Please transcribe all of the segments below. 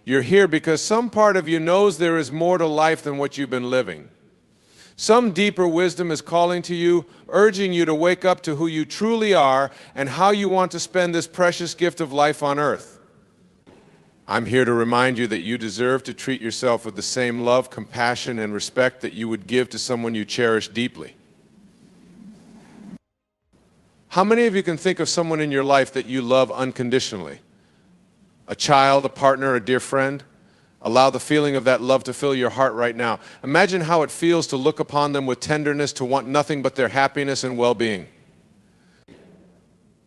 You're here because some part of you knows there is more to life than what you've been living. Some deeper wisdom is calling to you, urging you to wake up to who you truly are and how you want to spend this precious gift of life on earth. I'm here to remind you that you deserve to treat yourself with the same love, compassion, and respect that you would give to someone you cherish deeply. How many of you can think of someone in your life that you love unconditionally? A child, a partner, a dear friend? Allow the feeling of that love to fill your heart right now. Imagine how it feels to look upon them with tenderness, to want nothing but their happiness and well-being.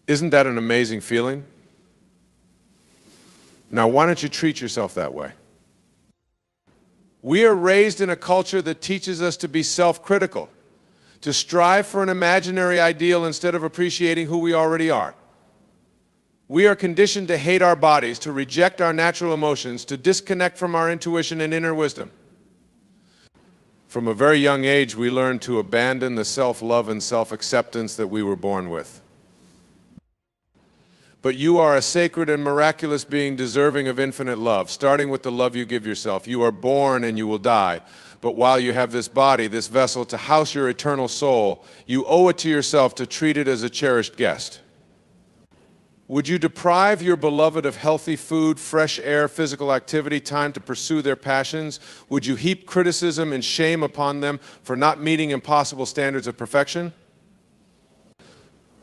Isn't that an amazing feeling? Now, why don't you treat yourself that way? We are raised in a culture that teaches us to be self-critical, to strive for an imaginary ideal instead of appreciating who we already are. We are conditioned to hate our bodies, to reject our natural emotions, to disconnect from our intuition and inner wisdom. From a very young age, we learn to abandon the self-love and self-acceptance that we were born with. But you are a sacred and miraculous being deserving of infinite love, starting with the love you give yourself. You are born and you will die. But while you have this body, this vessel, to house your eternal soul, you owe it to yourself to treat it as a cherished guest. Would you deprive your beloved of healthy food, fresh air, physical activity, time to pursue their passions? Would you heap criticism and shame upon them for not meeting impossible standards of perfection?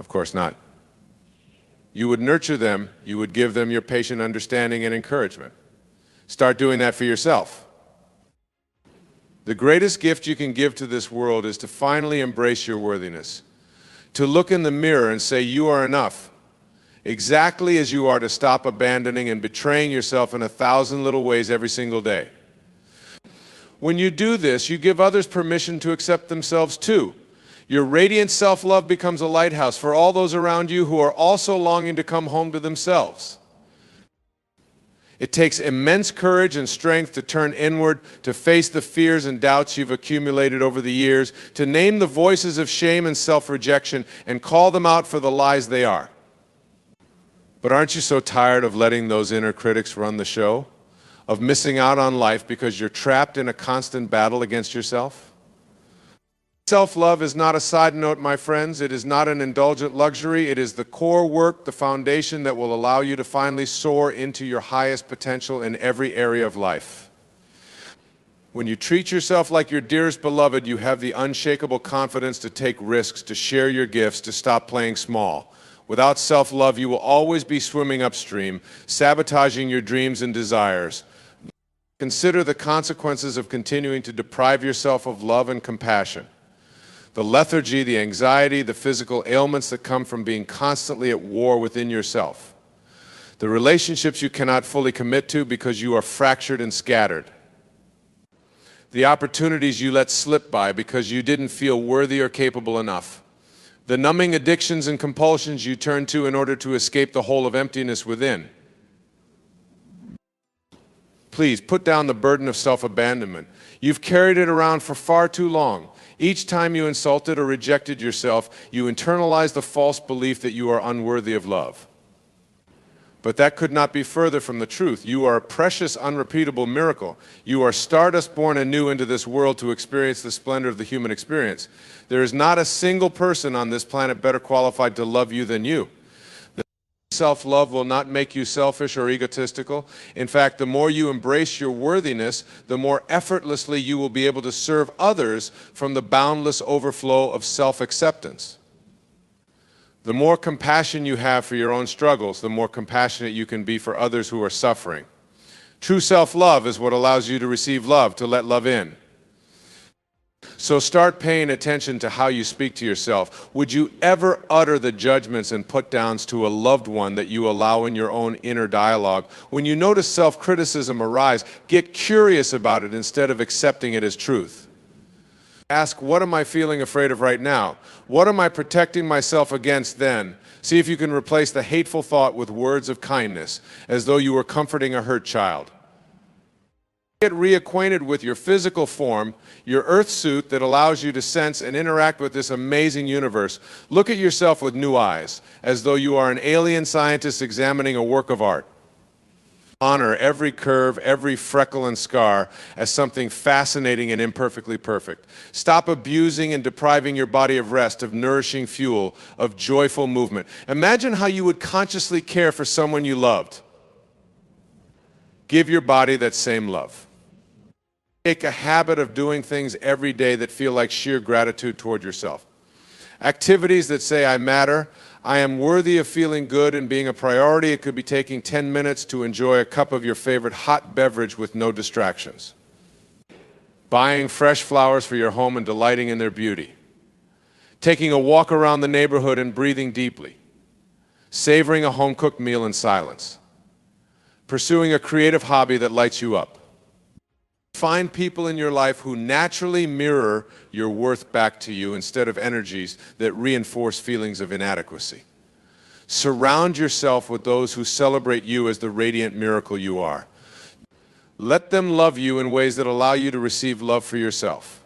Of course not. You would nurture them, you would give them your patient understanding and encouragement. Start doing that for yourself. The greatest gift you can give to this world is to finally embrace your worthiness, to look in the mirror and say you are enough, exactly as you are, to stop abandoning and betraying yourself in 1,000 little ways every single day. When you do this, you give others permission to accept themselves too. Your radiant self-love becomes a lighthouse for all those around you who are also longing to come home to themselves. It takes immense courage and strength to turn inward, to face the fears and doubts you've accumulated over the years, to name the voices of shame and self-rejection and call them out for the lies they are. But aren't you so tired of letting those inner critics run the show? Of missing out on life because you're trapped in a constant battle against yourself? Self-love is not a side note, my friends. It is not an indulgent luxury. It is the core work, the foundation that will allow you to finally soar into your highest potential in every area of life. When you treat yourself like your dearest beloved, you have the unshakable confidence to take risks, to share your gifts, to stop playing small. Without self-love, you will always be swimming upstream, sabotaging your dreams and desires. Consider the consequences of continuing to deprive yourself of love and compassion. The lethargy, the anxiety, the physical ailments that come from being constantly at war within yourself. The relationships you cannot fully commit to because you are fractured and scattered. The opportunities you let slip by because you didn't feel worthy or capable enough. The numbing addictions and compulsions you turn to in order to escape the hole of emptiness within. Please put down the burden of self-abandonment. You've carried it around for far too long. Each time you insulted or rejected yourself, you internalized the false belief that you are unworthy of love. But that could not be further from the truth. You are a precious, unrepeatable miracle. You are stardust born anew into this world to experience the splendor of the human experience. There is not a single person on this planet better qualified to love you than you. Self-love will not make you selfish or egotistical. In fact, the more you embrace your worthiness, the more effortlessly you will be able to serve others from the boundless overflow of self-acceptance. The more compassion you have for your own struggles, the more compassionate you can be for others who are suffering. True self-love is what allows you to receive love, to let love in. So start paying attention to how you speak to yourself. Would you ever utter the judgments and put-downs to a loved one that you allow in your own inner dialogue? When you notice self-criticism arise, get curious about it instead of accepting it as truth. Ask, what am I feeling afraid of right now? What am I protecting myself against then? See if you can replace the hateful thought with words of kindness, as though you were comforting a hurt child. Get reacquainted with your physical form, your earth suit that allows you to sense and interact with this amazing universe. Look at yourself with new eyes, as though you are an alien scientist examining a work of art. Honor every curve, every freckle and scar as something fascinating and imperfectly perfect. Stop abusing and depriving your body of rest, of nourishing fuel, of joyful movement. Imagine how you would consciously care for someone you loved. Give your body that same love. Take a habit of doing things every day that feel like sheer gratitude toward yourself. Activities that say, I matter, I am worthy of feeling good and being a priority. It could be taking 10 minutes to enjoy a cup of your favorite hot beverage with no distractions. Buying fresh flowers for your home and delighting in their beauty. Taking a walk around the neighborhood and breathing deeply. Savoring a home-cooked meal in silence. Pursuing a creative hobby that lights you up. Find people in your life who naturally mirror your worth back to you instead of energies that reinforce feelings of inadequacy. Surround yourself with those who celebrate you as the radiant miracle you are. Let them love you in ways that allow you to receive love for yourself.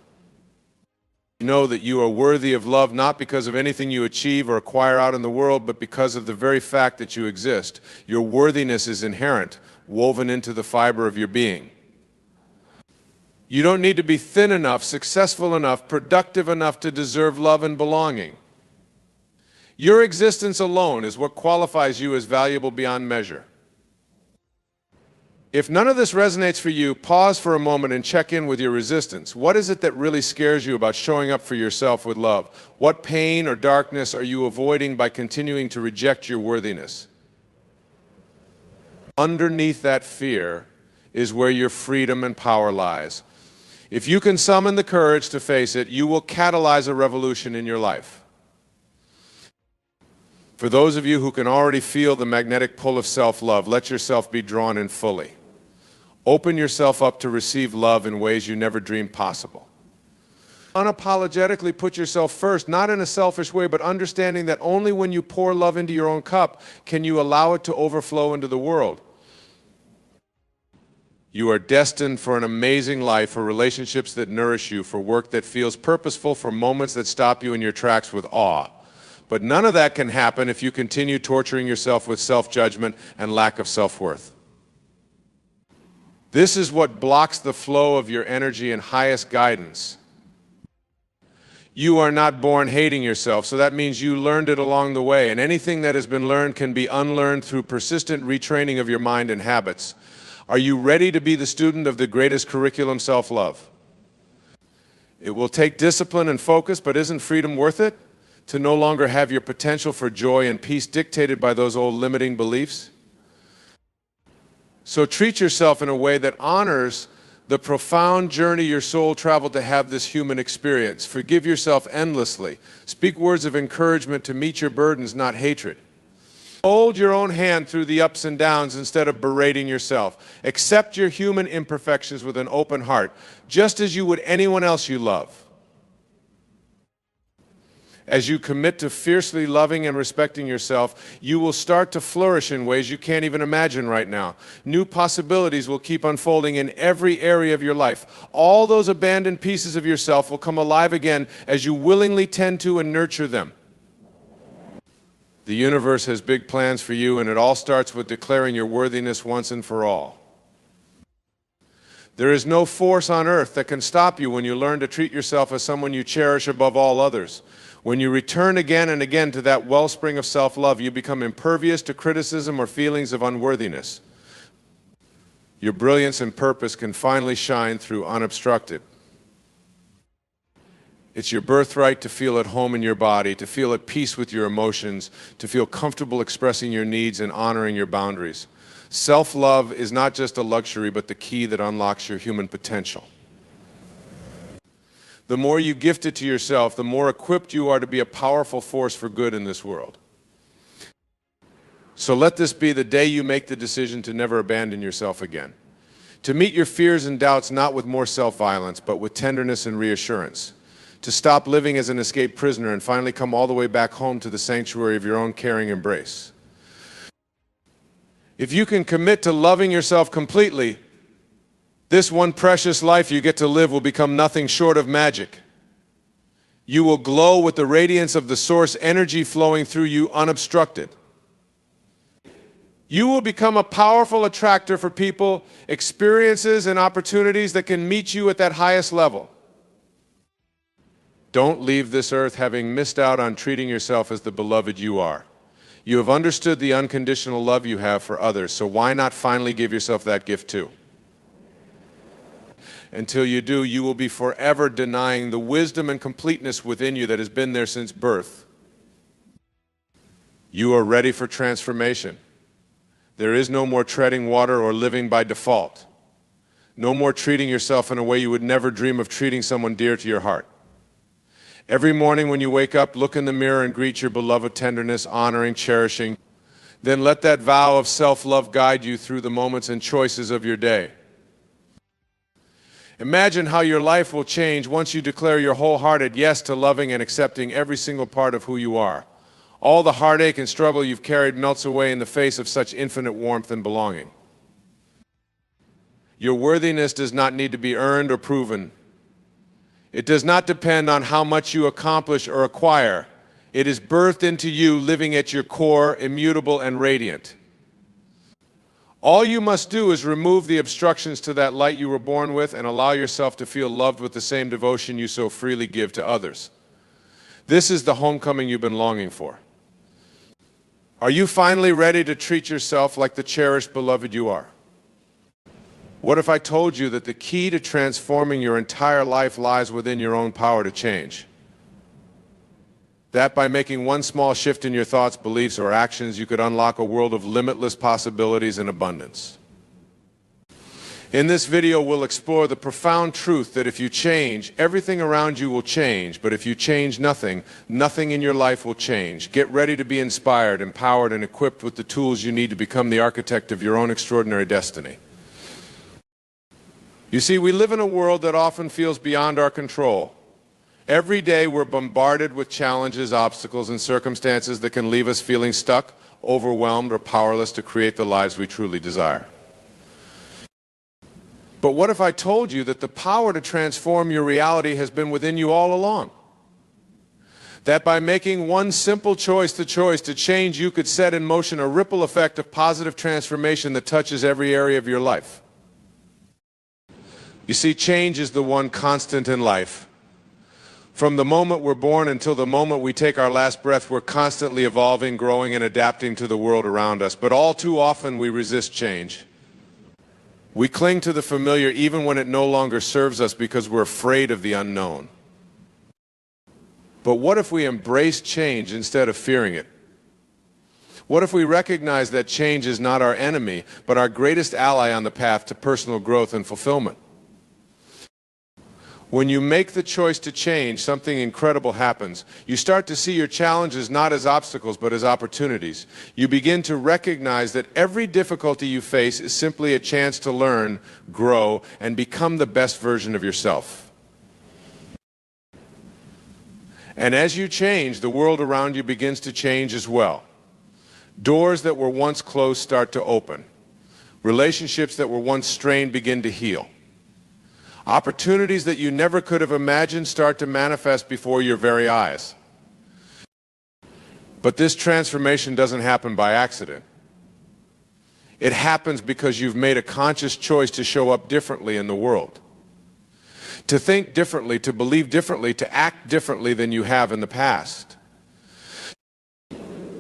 Know that you are worthy of love not because of anything you achieve or acquire out in the world, but because of the very fact that you exist. Your worthiness is inherent, woven into the fiber of your being. You don't need to be thin enough, successful enough, productive enough to deserve love and belonging. Your existence alone is what qualifies you as valuable beyond measure. If none of this resonates for you, pause for a moment and check in with your resistance. What is it that really scares you about showing up for yourself with love? What pain or darkness are you avoiding by continuing to reject your worthiness? Underneath that fear is where your freedom and power lies. If you can summon the courage to face it, you will catalyze a revolution in your life. For those of you who can already feel the magnetic pull of self-love, let yourself be drawn in fully. Open yourself up to receive love in ways you never dreamed possible. Unapologetically put yourself first, not in a selfish way, but understanding that only when you pour love into your own cup can you allow it to overflow into the world. You are destined for an amazing life, for relationships that nourish you, for work that feels purposeful, for moments that stop you in your tracks with awe. But none of that can happen if you continue torturing yourself with self-judgment and lack of self-worth. This is what blocks the flow of your energy and highest guidance. You are not born hating yourself, so that means you learned it along the way, and anything that has been learned can be unlearned through persistent retraining of your mind and habits. Are you ready to be the student of the greatest curriculum, self-love? It will take discipline and focus, but isn't freedom worth it? To no longer have your potential for joy and peace dictated by those old limiting beliefs? So treat yourself in a way that honors the profound journey your soul traveled to have this human experience. Forgive yourself endlessly. Speak words of encouragement to meet your burdens, not hatred. Hold your own hand through the ups and downs instead of berating yourself. Accept your human imperfections with an open heart, just as you would anyone else you love. As you commit to fiercely loving and respecting yourself, you will start to flourish in ways you can't even imagine right now. New possibilities will keep unfolding in every area of your life. All those abandoned pieces of yourself will come alive again as you willingly tend to and nurture them. The universe has big plans for you, and it all starts with declaring your worthiness once and for all. There is no force on earth that can stop you when you learn to treat yourself as someone you cherish above all others. When you return again and again to that wellspring of self-love, you become impervious to criticism or feelings of unworthiness. Your brilliance and purpose can finally shine through unobstructed. It's your birthright to feel at home in your body, to feel at peace with your emotions, to feel comfortable expressing your needs and honoring your boundaries. Self-love is not just a luxury, but the key that unlocks your human potential. The more you gift it to yourself, the more equipped you are to be a powerful force for good in this world. So let this be the day you make the decision to never abandon yourself again. To meet your fears and doubts not with more self-violence, but with tenderness and reassurance. To stop living as an escaped prisoner and finally come all the way back home to the sanctuary of your own caring embrace. If you can commit to loving yourself completely, this one precious life you get to live will become nothing short of magic. You will glow with the radiance of the source energy flowing through you unobstructed. You will become a powerful attractor for people, experiences, and opportunities that can meet you at that highest level. Don't leave this earth having missed out on treating yourself as the beloved you are. You have understood the unconditional love you have for others, so why not finally give yourself that gift too? Until you do, you will be forever denying the wisdom and completeness within you that has been there since birth. You are ready for transformation. There is no more treading water or living by default. No more treating yourself in a way you would never dream of treating someone dear to your heart. Every morning when you wake up, look in the mirror and greet your beloved tenderness, honoring, cherishing. Then let that vow of self-love guide you through the moments and choices of your day. Imagine how your life will change once you declare your wholehearted yes to loving and accepting every single part of who you are. All the heartache and struggle you've carried melts away in the face of such infinite warmth and belonging. Your worthiness does not need to be earned or proven. It does not depend on how much you accomplish or acquire. It is birthed into you, living at your core, immutable and radiant. All you must do is remove the obstructions to that light you were born with and allow yourself to feel loved with the same devotion you so freely give to others. This is the homecoming you've been longing for. Are you finally ready to treat yourself like the cherished beloved you are? What if I told you that the key to transforming your entire life lies within your own power to change? That by making one small shift in your thoughts, beliefs, or actions, you could unlock a world of limitless possibilities and abundance. In this video, we'll explore the profound truth that if you change, everything around you will change, but if you change nothing, nothing in your life will change. Get ready to be inspired, empowered, and equipped with the tools you need to become the architect of your own extraordinary destiny. You see, we live in a world that often feels beyond our control. Every day we're bombarded with challenges, obstacles, and circumstances that can leave us feeling stuck, overwhelmed, or powerless to create the lives we truly desire. But what if I told you that the power to transform your reality has been within you all along? That by making one simple choice to change, you could set in motion a ripple effect of positive transformation that touches every area of your life. You see, change is the one constant in life. From the moment we're born until the moment we take our last breath, we're constantly evolving, growing, and adapting to the world around us. But all too often, we resist change. We cling to the familiar even when it no longer serves us because we're afraid of the unknown. But what if we embrace change instead of fearing it? What if we recognize that change is not our enemy, but our greatest ally on the path to personal growth and fulfillment? When you make the choice to change, something incredible happens. You start to see your challenges not as obstacles, but as opportunities. You begin to recognize that every difficulty you face is simply a chance to learn, grow, and become the best version of yourself. And as you change, the world around you begins to change as well. Doors that were once closed start to open. Relationships that were once strained begin to heal. Opportunities that you never could have imagined start to manifest before your very eyes. But this transformation doesn't happen by accident. It happens because you've made a conscious choice to show up differently in the world. To think differently, to believe differently, to act differently than you have in the past.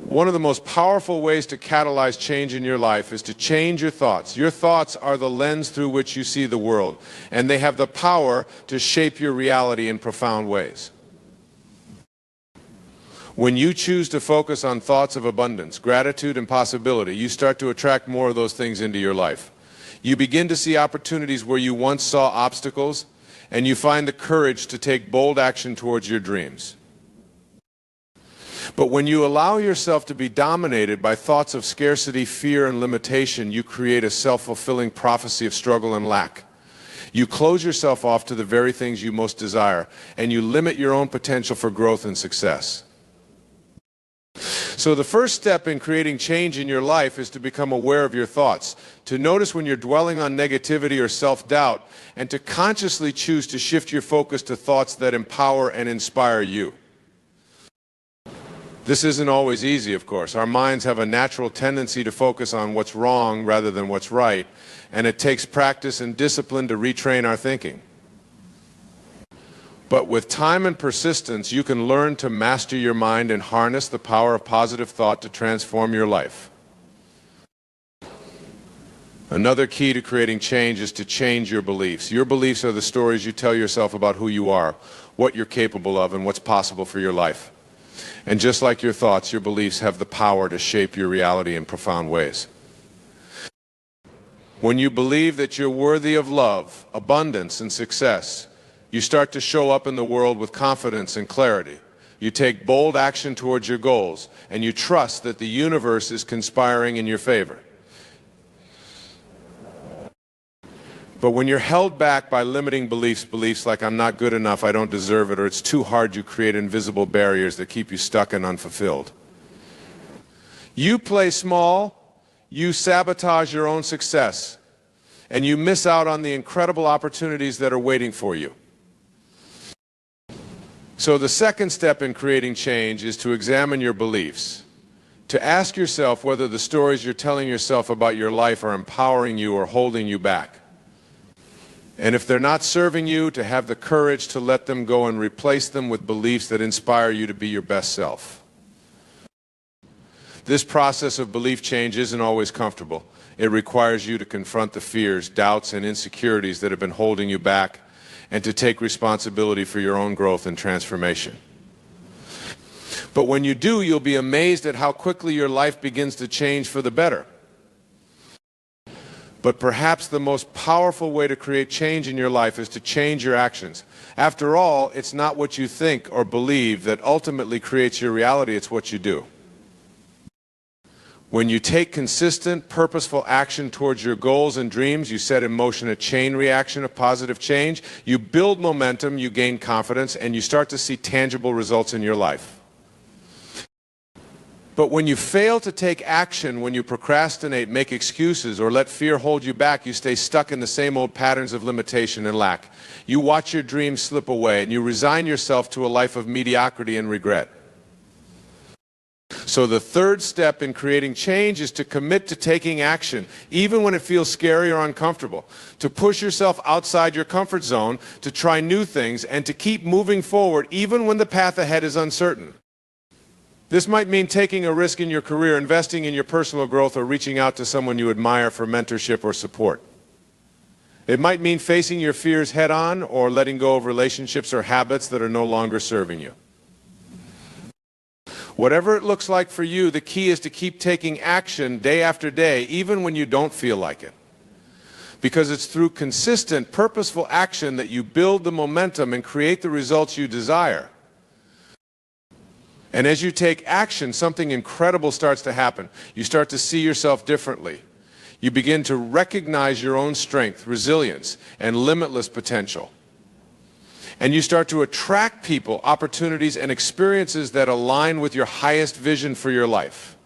One of the most powerful ways to catalyze change in your life is to change your thoughts. Your thoughts are the lens through which you see the world, and they have the power to shape your reality in profound ways. When you choose to focus on thoughts of abundance, gratitude, and possibility, you start to attract more of those things into your life. You begin to see opportunities where you once saw obstacles, and you find the courage to take bold action towards your dreams. But when you allow yourself to be dominated by thoughts of scarcity, fear, and limitation, you create a self-fulfilling prophecy of struggle and lack. You close yourself off to the very things you most desire, and you limit your own potential for growth and success. So the first step in creating change in your life is to become aware of your thoughts, to notice when you're dwelling on negativity or self-doubt, and to consciously choose to shift your focus to thoughts that empower and inspire you. This isn't always easy, of course. Our minds have a natural tendency to focus on what's wrong rather than what's right, and it takes practice and discipline to retrain our thinking. But with time and persistence, you can learn to master your mind and harness the power of positive thought to transform your life. Another key to creating change is to change your beliefs. Your beliefs are the stories you tell yourself about who you are, what you're capable of, and what's possible for your life. And just like your thoughts, your beliefs have the power to shape your reality in profound ways. When you believe that you're worthy of love, abundance, and success, you start to show up in the world with confidence and clarity. You take bold action towards your goals, and you trust that the universe is conspiring in your favor. But when you're held back by limiting beliefs like I'm not good enough, I don't deserve it, or it's too hard, you create invisible barriers that keep you stuck and unfulfilled. You play small, you sabotage your own success, and you miss out on the incredible opportunities that are waiting for you. So the second step in creating change is to examine your beliefs, to ask yourself whether the stories you're telling yourself about your life are empowering you or holding you back. And if they're not serving you, to have the courage to let them go and replace them with beliefs that inspire you to be your best self. This process of belief change isn't always comfortable. It requires you to confront the fears, doubts, and insecurities that have been holding you back, and to take responsibility for your own growth and transformation. But when you do, you'll be amazed at how quickly your life begins to change for the better. But perhaps the most powerful way to create change in your life is to change your actions. After all, it's not what you think or believe that ultimately creates your reality, it's what you do. When you take consistent, purposeful action towards your goals and dreams, you set in motion a chain reaction of positive change, you build momentum, you gain confidence, and you start to see tangible results in your life. But when you fail to take action, when you procrastinate, make excuses, or let fear hold you back, you stay stuck in the same old patterns of limitation and lack. You watch your dreams slip away, and you resign yourself to a life of mediocrity and regret. So the third step in creating change is to commit to taking action, even when it feels scary or uncomfortable, to push yourself outside your comfort zone, to try new things, and to keep moving forward even when the path ahead is uncertain. This might mean taking a risk in your career, investing in your personal growth, or reaching out to someone you admire for mentorship or support. It might mean facing your fears head-on or letting go of relationships or habits that are no longer serving you. Whatever it looks like for you, the key is to keep taking action day after day, even when you don't feel like it. Because it's through consistent, purposeful action that you build the momentum and create the results you desire. And as you take action, something incredible starts to happen. You start to see yourself differently. You begin to recognize your own strength, resilience, and limitless potential. And you start to attract people, opportunities, and experiences that align with your highest vision for your life.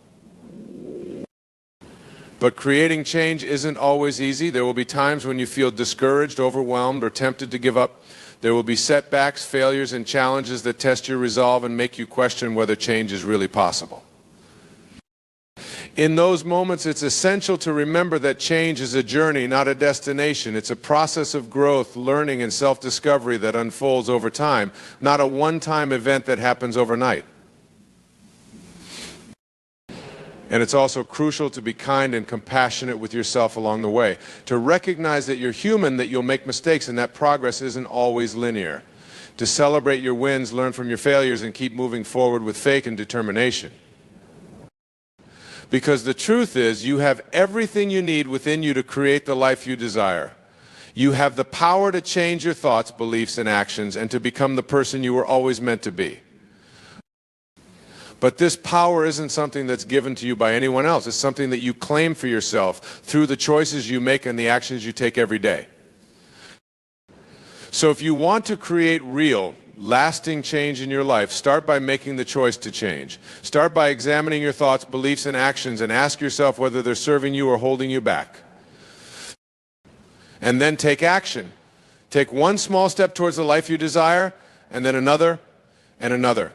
But creating change isn't always easy. There will be times when you feel discouraged, overwhelmed, or tempted to give up. There will be setbacks, failures, and challenges that test your resolve and make you question whether change is really possible. In those moments, it's essential to remember that change is a journey, not a destination. It's a process of growth, learning, and self-discovery that unfolds over time, not a one-time event that happens overnight. And it's also crucial to be kind and compassionate with yourself along the way, to recognize that you're human, that you'll make mistakes, and that progress isn't always linear. To celebrate your wins, learn from your failures, and keep moving forward with faith and determination. Because the truth is, you have everything you need within you to create the life you desire. You have the power to change your thoughts, beliefs, and actions, and to become the person you were always meant to be. But this power isn't something that's given to you by anyone else. It's something that you claim for yourself through the choices you make and the actions you take every day. So if you want to create real, lasting change in your life, start by making the choice to change. Start by examining your thoughts, beliefs, and actions, and ask yourself whether they're serving you or holding you back. And then take action. Take one small step towards the life you desire, and then another, and another.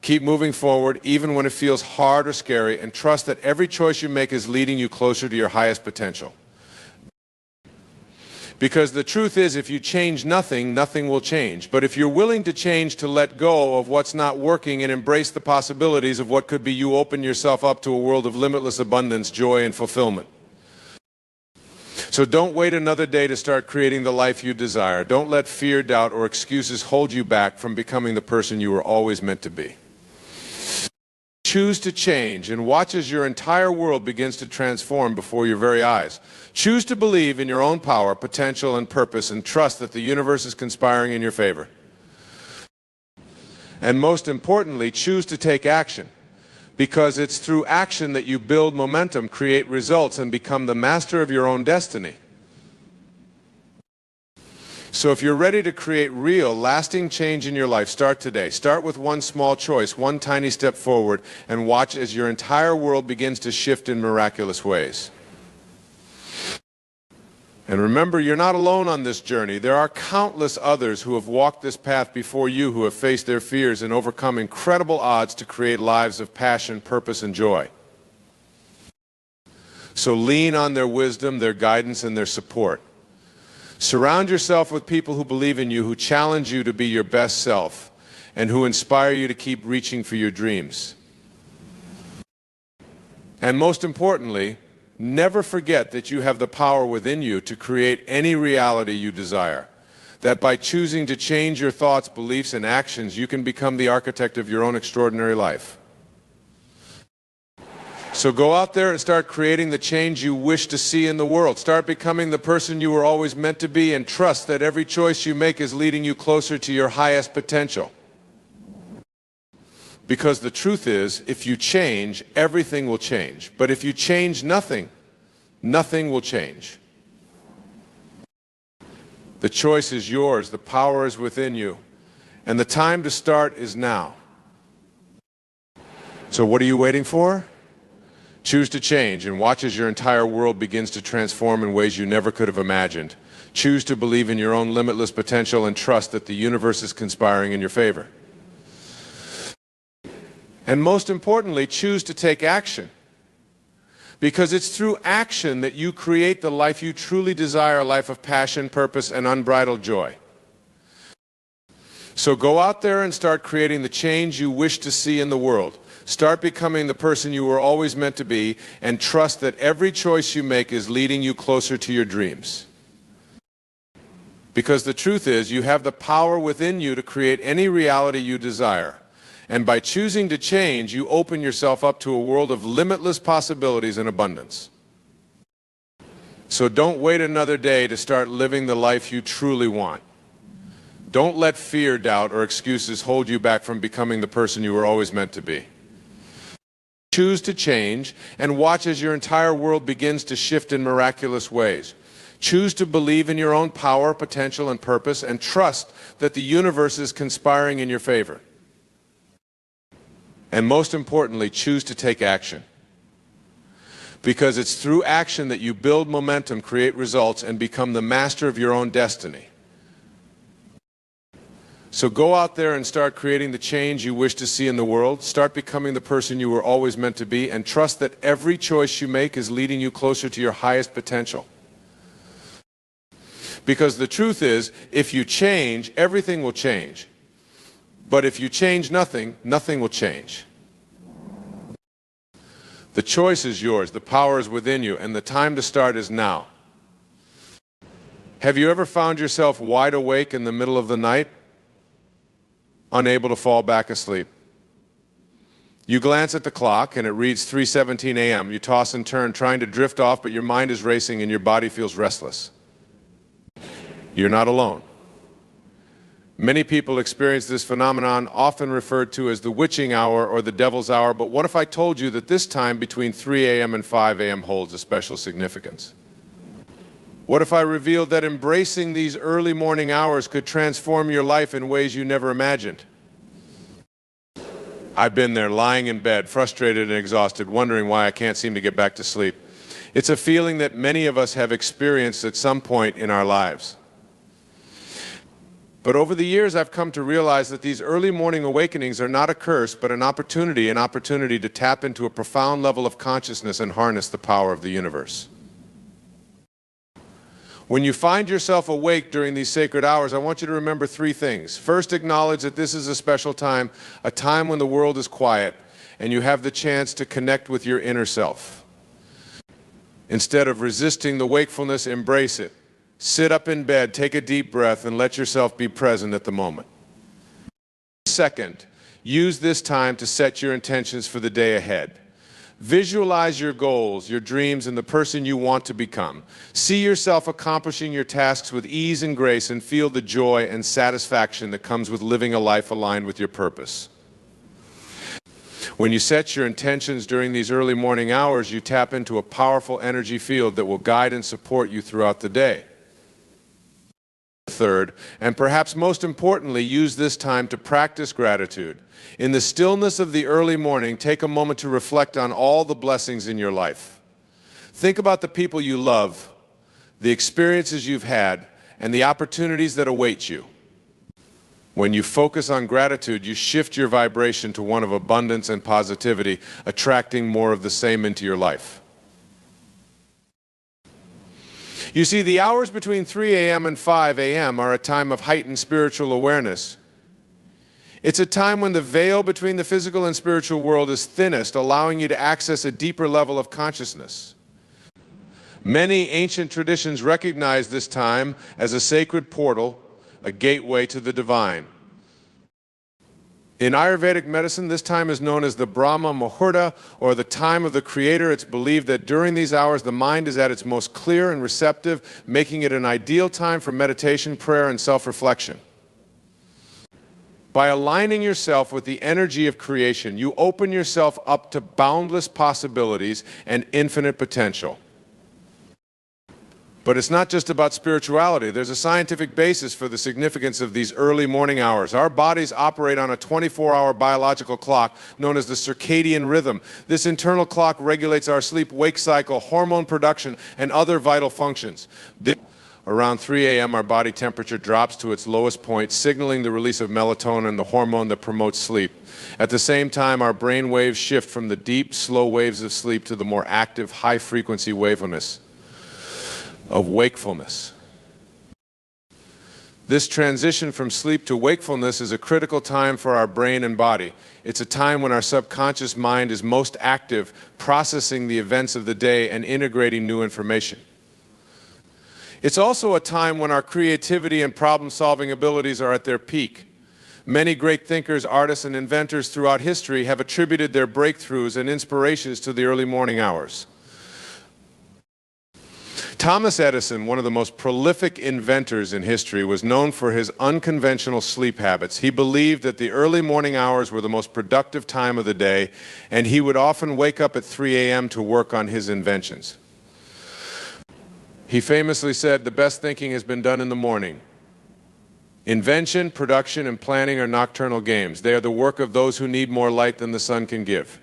Keep moving forward even when it feels hard or scary, and trust that every choice you make is leading you closer to your highest potential. Because the truth is, if you change nothing, nothing will change. But if you're willing to change, to let go of what's not working and embrace the possibilities of what could be, you open yourself up to a world of limitless abundance, joy, and fulfillment. So don't wait another day to start creating the life you desire. Don't let fear, doubt, or excuses hold you back from becoming the person you were always meant to be. Choose to change and watch as your entire world begins to transform before your very eyes. Choose to believe in your own power, potential, and purpose, and trust that the universe is conspiring in your favor. And most importantly, choose to take action, because it's through action that you build momentum, create results, and become the master of your own destiny. So if you're ready to create real, lasting change in your life, start today. Start with one small choice, one tiny step forward, and watch as your entire world begins to shift in miraculous ways. And remember, you're not alone on this journey. There are countless others who have walked this path before you, who have faced their fears and overcome incredible odds to create lives of passion, purpose, and joy. So lean on their wisdom, their guidance, and their support. Surround yourself with people who believe in you, who challenge you to be your best self, and who inspire you to keep reaching for your dreams. And most importantly, never forget that you have the power within you to create any reality you desire. That by choosing to change your thoughts, beliefs, and actions, you can become the architect of your own extraordinary life. So go out there and start creating the change you wish to see in the world. Start becoming the person you were always meant to be, and trust that every choice you make is leading you closer to your highest potential. Because the truth is, if you change, everything will change. But if you change nothing, nothing will change. The choice is yours, the power is within you, and the time to start is now. So what are you waiting for? Choose to change and watch as your entire world begins to transform in ways you never could have imagined. Choose to believe in your own limitless potential and trust that the universe is conspiring in your favor. And most importantly, choose to take action. Because it's through action that you create the life you truly desire, a life of passion, purpose, and unbridled joy. So go out there and start creating the change you wish to see in the world. Start becoming the person you were always meant to be, and trust that every choice you make is leading you closer to your dreams. Because the truth is, you have the power within you to create any reality you desire. And by choosing to change, you open yourself up to a world of limitless possibilities and abundance. So don't wait another day to start living the life you truly want. Don't let fear, doubt, or excuses hold you back from becoming the person you were always meant to be. Choose to change and watch as your entire world begins to shift in miraculous ways. Choose to believe in your own power, potential, and purpose, and trust that the universe is conspiring in your favor. And most importantly, choose to take action. Because it's through action that you build momentum, create results, and become the master of your own destiny. So go out there and start creating the change you wish to see in the world. Start becoming the person you were always meant to be, and trust that every choice you make is leading you closer to your highest potential. Because the truth is, if you change, everything will change. But if you change nothing, nothing will change. The choice is yours, the power is within you, and the time to start is now. Have you ever found yourself wide awake in the middle of the night, unable to fall back asleep? You glance at the clock and it reads 3:17 a.m. You toss and turn, trying to drift off, but your mind is racing and your body feels restless. You're not alone. Many people experience this phenomenon, often referred to as the witching hour or the devil's hour, but what if I told you that this time between 3 a.m. and 5 a.m. holds a special significance? What if I revealed that embracing these early morning hours could transform your life in ways you never imagined? I've been there, lying in bed, frustrated and exhausted, wondering why I can't seem to get back to sleep. It's a feeling that many of us have experienced at some point in our lives. But over the years, I've come to realize that these early morning awakenings are not a curse, but an opportunity to tap into a profound level of consciousness and harness the power of the universe. When you find yourself awake during these sacred hours, I want you to remember three things. First, acknowledge that this is a special time, a time when the world is quiet, and you have the chance to connect with your inner self. Instead of resisting the wakefulness, embrace it. Sit up in bed, take a deep breath, and let yourself be present at the moment. Second, use this time to set your intentions for the day ahead. Visualize your goals, your dreams, and the person you want to become. See yourself accomplishing your tasks with ease and grace, and feel the joy and satisfaction that comes with living a life aligned with your purpose. When you set your intentions during these early morning hours, you tap into a powerful energy field that will guide and support you throughout the day. Third, and perhaps most importantly, use this time to practice gratitude. In the stillness of the early morning, take a moment to reflect on all the blessings in your life. Think about the people you love, the experiences you've had, and the opportunities that await you. When you focus on gratitude, you shift your vibration to one of abundance and positivity, attracting more of the same into your life. You see, the hours between 3 a.m. and 5 a.m. are a time of heightened spiritual awareness. It's a time when the veil between the physical and spiritual world is thinnest, allowing you to access a deeper level of consciousness. Many ancient traditions recognize this time as a sacred portal, a gateway to the divine. In Ayurvedic medicine, this time is known as the Brahma Muhurta, or the time of the Creator. It's believed that during these hours, the mind is at its most clear and receptive, making it an ideal time for meditation, prayer, and self-reflection. By aligning yourself with the energy of creation, you open yourself up to boundless possibilities and infinite potential. But it's not just about spirituality. There's a scientific basis for the significance of these early morning hours. Our bodies operate on a 24-hour biological clock known as the circadian rhythm. This internal clock regulates our sleep-wake cycle, hormone production, and other vital functions. Around 3 a.m., our body temperature drops to its lowest point, signaling the release of melatonin, the hormone that promotes sleep. At the same time, our brain waves shift from the deep, slow waves of sleep to the more active, high-frequency wavelengths of wakefulness. This transition from sleep to wakefulness is a critical time for our brain and body. It's a time when our subconscious mind is most active, processing the events of the day and integrating new information. It's also a time when our creativity and problem-solving abilities are at their peak. Many great thinkers, artists, and inventors throughout history have attributed their breakthroughs and inspirations to the early morning hours. Thomas Edison, one of the most prolific inventors in history, was known for his unconventional sleep habits. He believed that the early morning hours were the most productive time of the day, and he would often wake up at 3 a.m. to work on his inventions. He famously said, "The best thinking has been done in the morning. Invention, production, and planning are nocturnal games. They are the work of those who need more light than the sun can give."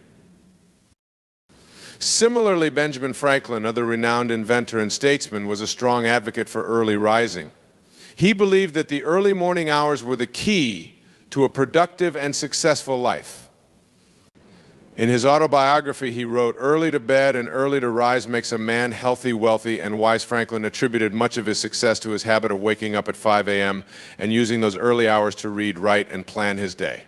Similarly, Benjamin Franklin, another renowned inventor and statesman, was a strong advocate for early rising. He believed that the early morning hours were the key to a productive and successful life. In his autobiography, he wrote, "Early to bed and early to rise makes a man healthy, wealthy," and wise Franklin attributed much of his success to his habit of waking up at 5 a.m. and using those early hours to read, write, and plan his day.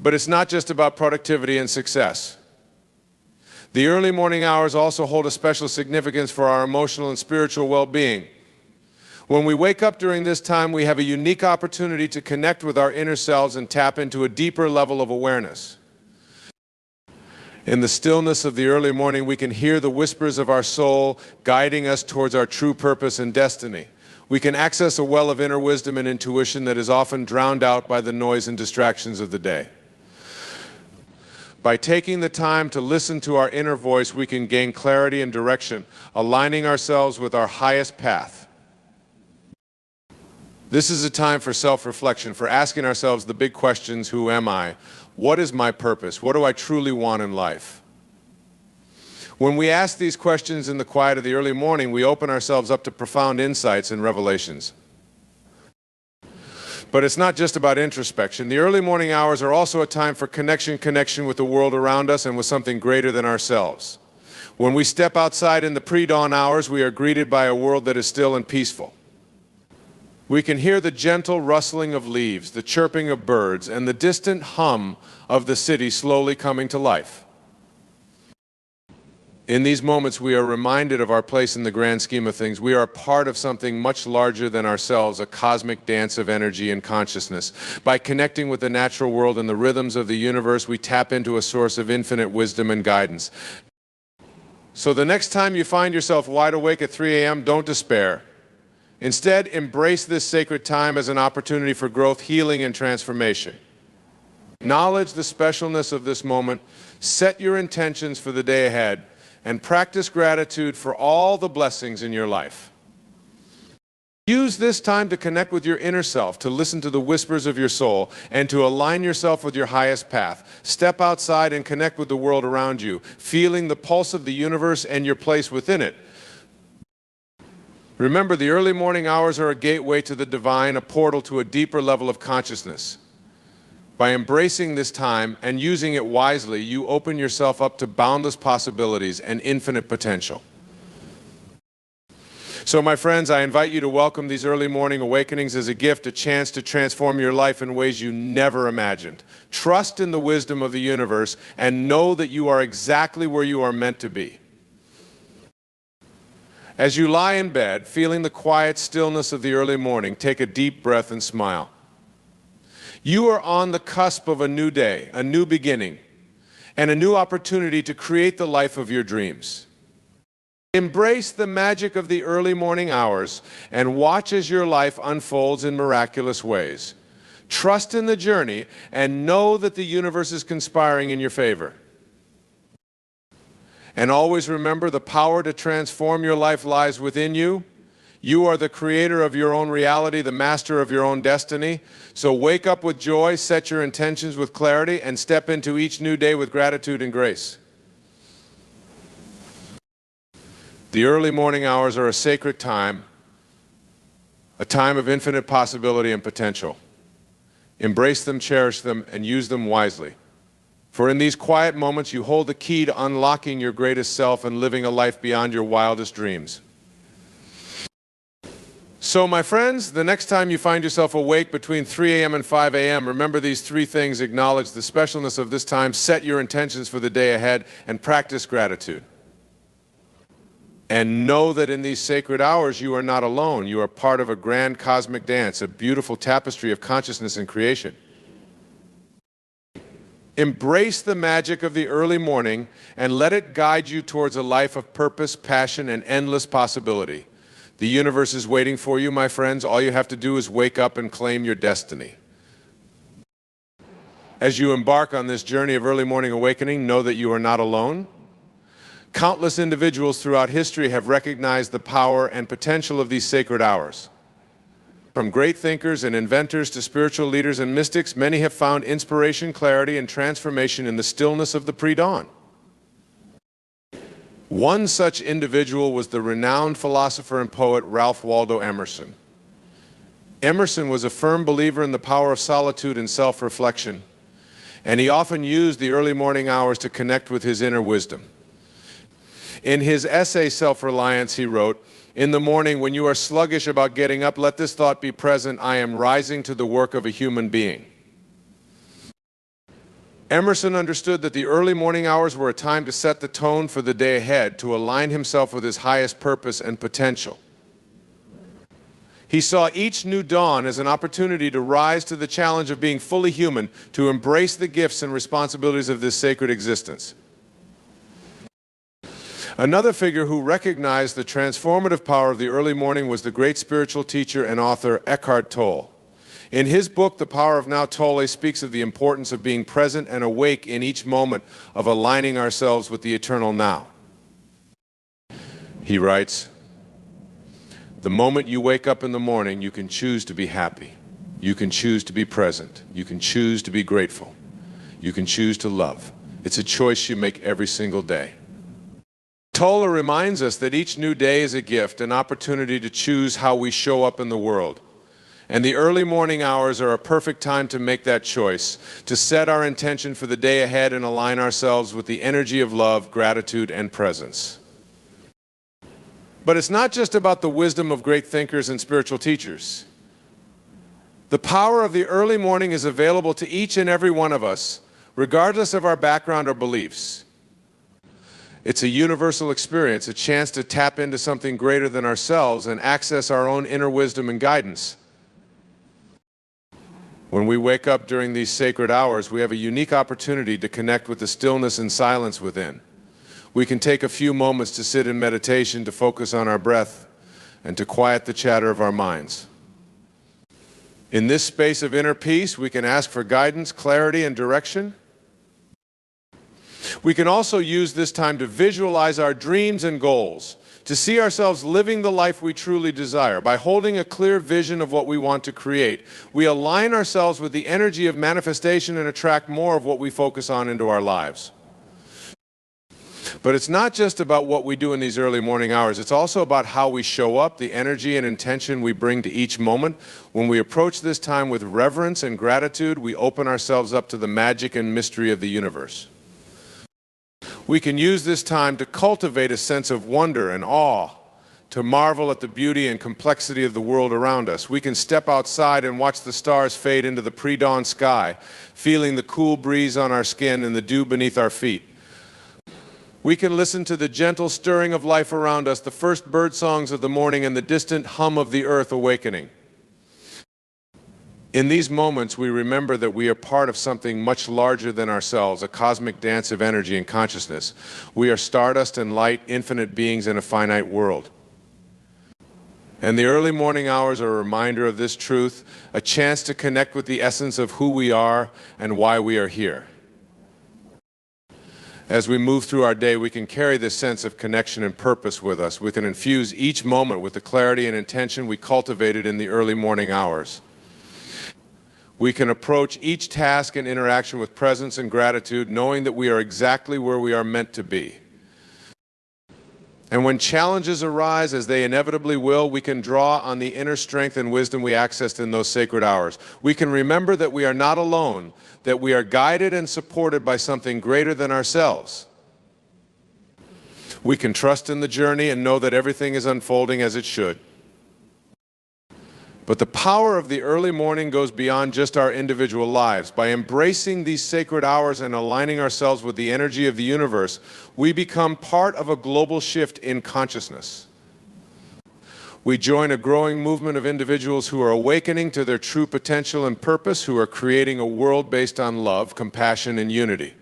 But it's not just about productivity and success. The early morning hours also hold a special significance for our emotional and spiritual well-being. When we wake up during this time, we have a unique opportunity to connect with our inner selves and tap into a deeper level of awareness. In the stillness of the early morning, we can hear the whispers of our soul guiding us towards our true purpose and destiny. We can access a well of inner wisdom and intuition that is often drowned out by the noise and distractions of the day. By taking the time to listen to our inner voice, we can gain clarity and direction, aligning ourselves with our highest path. This is a time for self-reflection, for asking ourselves the big questions: who am I? What is my purpose? What do I truly want in life? When we ask these questions in the quiet of the early morning, we open ourselves up to profound insights and revelations. But it's not just about introspection. The early morning hours are also a time for connection with the world around us and with something greater than ourselves. When we step outside in the pre-dawn hours, we are greeted by a world that is still and peaceful. We can hear the gentle rustling of leaves, the chirping of birds, and the distant hum of the city slowly coming to life. In these moments, we are reminded of our place in the grand scheme of things. We are part of something much larger than ourselves, a cosmic dance of energy and consciousness. By connecting with the natural world and the rhythms of the universe, we tap into a source of infinite wisdom and guidance. So the next time you find yourself wide awake at 3 a.m., don't despair. Instead, embrace this sacred time as an opportunity for growth, healing, and transformation. Acknowledge the specialness of this moment, set your intentions for the day ahead, and practice gratitude for all the blessings in your life. Use this time to connect with your inner self, to listen to the whispers of your soul, and to align yourself with your highest path. Step outside and connect with the world around you, feeling the pulse of the universe and your place within it. Remember, the early morning hours are a gateway to the divine, a portal to a deeper level of consciousness. By embracing this time and using it wisely, you open yourself up to boundless possibilities and infinite potential. So, my friends, I invite you to welcome these early morning awakenings as a gift, a chance to transform your life in ways you never imagined. Trust in the wisdom of the universe and know that you are exactly where you are meant to be. As you lie in bed, feeling the quiet stillness of the early morning, take a deep breath and smile. You are on the cusp of a new day, a new beginning, and a new opportunity to create the life of your dreams. Embrace the magic of the early morning hours and watch as your life unfolds in miraculous ways. Trust in the journey and know that the universe is conspiring in your favor. And always remember, the power to transform your life lies within you. You are the creator of your own reality, the master of your own destiny. So wake up with joy, set your intentions with clarity, and step into each new day with gratitude and grace. The early morning hours are a sacred time, a time of infinite possibility and potential. Embrace them, cherish them, and use them wisely. For in these quiet moments, you hold the key to unlocking your greatest self and living a life beyond your wildest dreams. So, my friends, the next time you find yourself awake between 3 a.m. and 5 a.m., remember these three things: acknowledge the specialness of this time, set your intentions for the day ahead, and practice gratitude. And know that in these sacred hours, you are not alone. You are part of a grand cosmic dance, a beautiful tapestry of consciousness and creation. Embrace the magic of the early morning and let it guide you towards a life of purpose, passion, and endless possibility. The universe is waiting for you, my friends. All you have to do is wake up and claim your destiny. As you embark on this journey of early morning awakening, know that you are not alone. Countless individuals throughout history have recognized the power and potential of these sacred hours. From great thinkers and inventors to spiritual leaders and mystics, many have found inspiration, clarity, and transformation in the stillness of the pre-dawn. One such individual was the renowned philosopher and poet Ralph Waldo Emerson. Emerson was a firm believer in the power of solitude and self-reflection, and he often used the early morning hours to connect with his inner wisdom. In his essay, Self-Reliance, he wrote, "In the morning, when you are sluggish about getting up, let this thought be present: I am rising to the work of a human being." Emerson understood that the early morning hours were a time to set the tone for the day ahead, to align himself with his highest purpose and potential. He saw each new dawn as an opportunity to rise to the challenge of being fully human, to embrace the gifts and responsibilities of this sacred existence. Another figure who recognized the transformative power of the early morning was the great spiritual teacher and author Eckhart Tolle. In his book, The Power of Now, Tolle speaks of the importance of being present and awake in each moment, of aligning ourselves with the eternal now. He writes, "The moment you wake up in the morning, you can choose to be happy. You can choose to be present. You can choose to be grateful. You can choose to love. It's a choice you make every single day." Tola reminds us that each new day is a gift, an opportunity to choose how we show up in the world. And the early morning hours are a perfect time to make that choice, to set our intention for the day ahead and align ourselves with the energy of love, gratitude, and presence. But it's not just about the wisdom of great thinkers and spiritual teachers. The power of the early morning is available to each and every one of us, regardless of our background or beliefs. It's a universal experience, a chance to tap into something greater than ourselves and access our own inner wisdom and guidance. When we wake up during these sacred hours, we have a unique opportunity to connect with the stillness and silence within. We can take a few moments to sit in meditation, to focus on our breath, and to quiet the chatter of our minds. In this space of inner peace, we can ask for guidance, clarity, and direction. We can also use this time to visualize our dreams and goals, to see ourselves living the life we truly desire. By holding a clear vision of what we want to create, we align ourselves with the energy of manifestation and attract more of what we focus on into our lives. But it's not just about what we do in these early morning hours. It's also about how we show up, the energy and intention we bring to each moment. When we approach this time with reverence and gratitude, we open ourselves up to the magic and mystery of the universe. We can use this time to cultivate a sense of wonder and awe, to marvel at the beauty and complexity of the world around us. We can step outside and watch the stars fade into the pre-dawn sky, feeling the cool breeze on our skin and the dew beneath our feet. We can listen to the gentle stirring of life around us, the first bird songs of the morning and the distant hum of the earth awakening. In these moments, we remember that we are part of something much larger than ourselves, a cosmic dance of energy and consciousness. We are stardust and light, infinite beings in a finite world. And the early morning hours are a reminder of this truth, a chance to connect with the essence of who we are and why we are here. As we move through our day, we can carry this sense of connection and purpose with us. We can infuse each moment with the clarity and intention we cultivated in the early morning hours. We can approach each task and interaction with presence and gratitude, knowing that we are exactly where we are meant to be. And when challenges arise, as they inevitably will, we can draw on the inner strength and wisdom we accessed in those sacred hours. We can remember that we are not alone, that we are guided and supported by something greater than ourselves. We can trust in the journey and know that everything is unfolding as it should. But the power of the early morning goes beyond just our individual lives. By embracing these sacred hours and aligning ourselves with the energy of the universe, we become part of a global shift in consciousness. We join a growing movement of individuals who are awakening to their true potential and purpose, who are creating a world based on love, compassion, and unity.